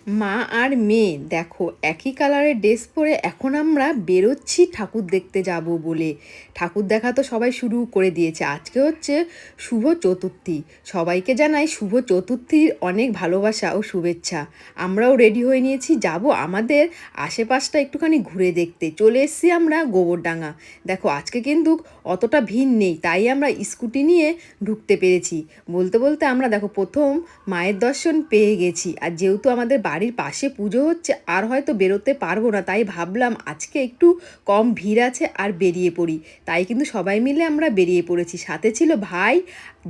মা আর মেয়ে দেখো একই কালারের ড্রেস পরে এখন আমরা বেরোচ্ছি ঠাকুর দেখতে যাব বলে। ঠাকুর দেখা তো সবাই শুরু করে দিয়েছে। আজকে হচ্ছে শুভ চতুর্থী, সবাইকে জানাই শুভ চতুর্থীর অনেক ভালোবাসা ও শুভেচ্ছা। আমরাও রেডি হয়ে নিয়েছি, যাব আমাদের আশেপাশটা একটুখানি ঘুরে দেখতে। চলে এসেছি আমরা গোবরডাঙ্গা। দেখো আজকে কিন্তু অতটা ভিড় নেই, তাই আমরা স্কুটি নিয়ে ঢুকতে পেরেছি। বলতে বলতে আমরা দেখো প্রথম মায়ের দর্শন পেয়ে গেছি। আর যেহেতু আমাদের বাড়ির পাশে পুজো হচ্ছে আর হয়তো বেরোতে পারবো না, তাই ভাবলাম আজকে একটু কম ভিড় আছে আর বেরিয়ে পড়ি। তাই কিন্তু সবাই মিলে আমরা বেরিয়ে পড়েছি। সাথে ছিল ভাই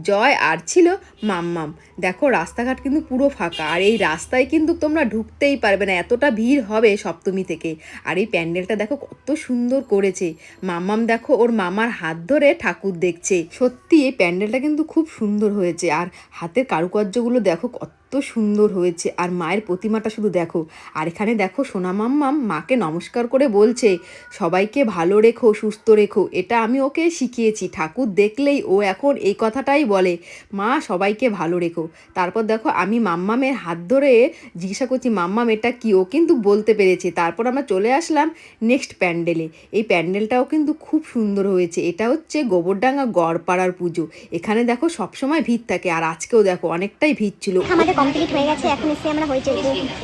জয় আর ছিল মাম্মাম। দেখো রাস্তাঘাট কিন্তু পুরো ফাঁকা, আর এই রাস্তায় কিন্তু তোমরা ঢুকতেই পারবে না, এতটা ভিড় হবে সপ্তমী থেকে। আর এই প্যান্ডেলটা দেখো কত সুন্দর করেছে। মাম্মাম দেখো ওর মামার হাত ধরে ঠাকুর দেখছে। সত্যি এই প্যান্ডেলটা কিন্তু খুব সুন্দর হয়েছে, আর হাতের কারুকার্যগুলো দেখো কত সুন্দর হয়েছে। আর মায়ের প্রতিমাটা শুধু দেখো। আর এখানে দেখো সোনা মাম্মাম মাকে নমস্কার করে বলছে সবাইকে ভালো রেখো, সুস্থ রেখো। এটা আমি ওকে শিখিয়েছি, ঠাকুর দেখলেই ও এখন এই কথাটাই বলে, মা সবাইকে ভালো রেখো। তারপর দেখো আমি মাম্মামের হাত ধরে জিজ্ঞাসা করছি মাম্মাম এটা কি, ও কিন্তু বলতে পেরেছে। তারপর আমরা চলে আসলাম নেক্সট প্যান্ডেলে। এই প্যান্ডেলটাও কিন্তু খুব সুন্দর হয়েছে। এটা হচ্ছে গোবরডাঙ্গা গড়পাড়ার পুজো। এখানে দেখো সবসময় ভিড় থাকে, আর আজকেও দেখো অনেকটাই ভিড় ছিল। আমাদের কমপ্লিট হয়ে গেছে, এখন এসে আমরা হইচই।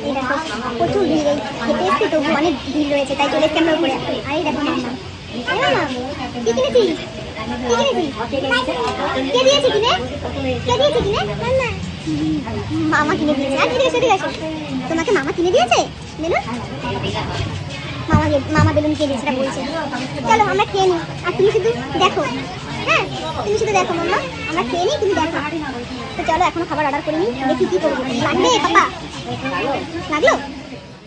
এই দেখো প্রচুর ভিড়, এই খেতে এসছি তবু অনেক ভিড় রয়েছে, তাই চলে এসছি আমরা উপরে। আর এই দেখো মাম্মা, কি কিনেছিস? কে দিয়েছে কিনে? কে দিয়েছে কিনে? মামা কিনে দিয়েছে। আর ঠিক আছে ঠিক আছে, তোমাকে মামা কিনে দিয়েছে বেলুন? মামা বেলুন কিনে দিয়েছে বলছে। চলো আমরা খেয়ে নিই, আর তুমি শুধু দেখো। হ্যাঁ তুমি শুধু দেখো মাম্মা, আমরা খেয়ে নিই, তুমি দেখো। তো চলো এখনো খাবার অর্ডার করিনি, দেখি কি করবো। লাগবে পাপা? লাগলো?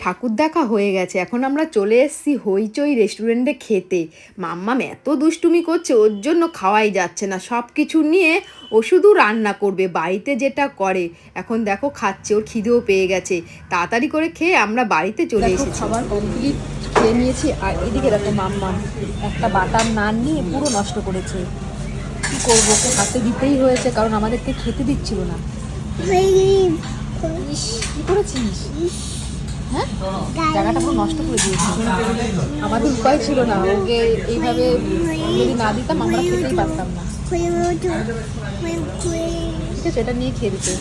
ঠাকুর দেখা হয়ে গেছে, এখন আমরা চলে এসেছি হইচই রেস্টুরেন্টে খেতে। মাম্মাম এত দুষ্টুমি করছে, ওর জন্য খাওয়াই যাচ্ছে না। সব কিছু নিয়ে ও শুধু রান্না করবে বাড়িতে যেটা করে। এখন দেখো খাচ্ছে, ওর খিদেও পেয়ে গেছে। তাড়াতাড়ি করে খেয়ে আমরা বাড়িতে চলে এসেছি। খাবার কমপ্লিট খেয়ে নিয়েছি। আর এদিকে দেখো মাম্মাম একটা বাটার নান নিয়ে পুরো নষ্ট করেছে। কী করবো, ওকে হাতে দিতেই হয়েছে, কারণ আমাদেরকে খেতে দিচ্ছিল না। ইস কী করেছিস? হ্যাঁ জায়গাটা পুরো নষ্ট করে দিয়েছি। আমাদের উপায় ছিল না, ওকে এইভাবে যদি না দিতাম আমরা খেতেই পারতাম না। ঠিক আছে, এটা নিয়ে খেয়ে দিতে।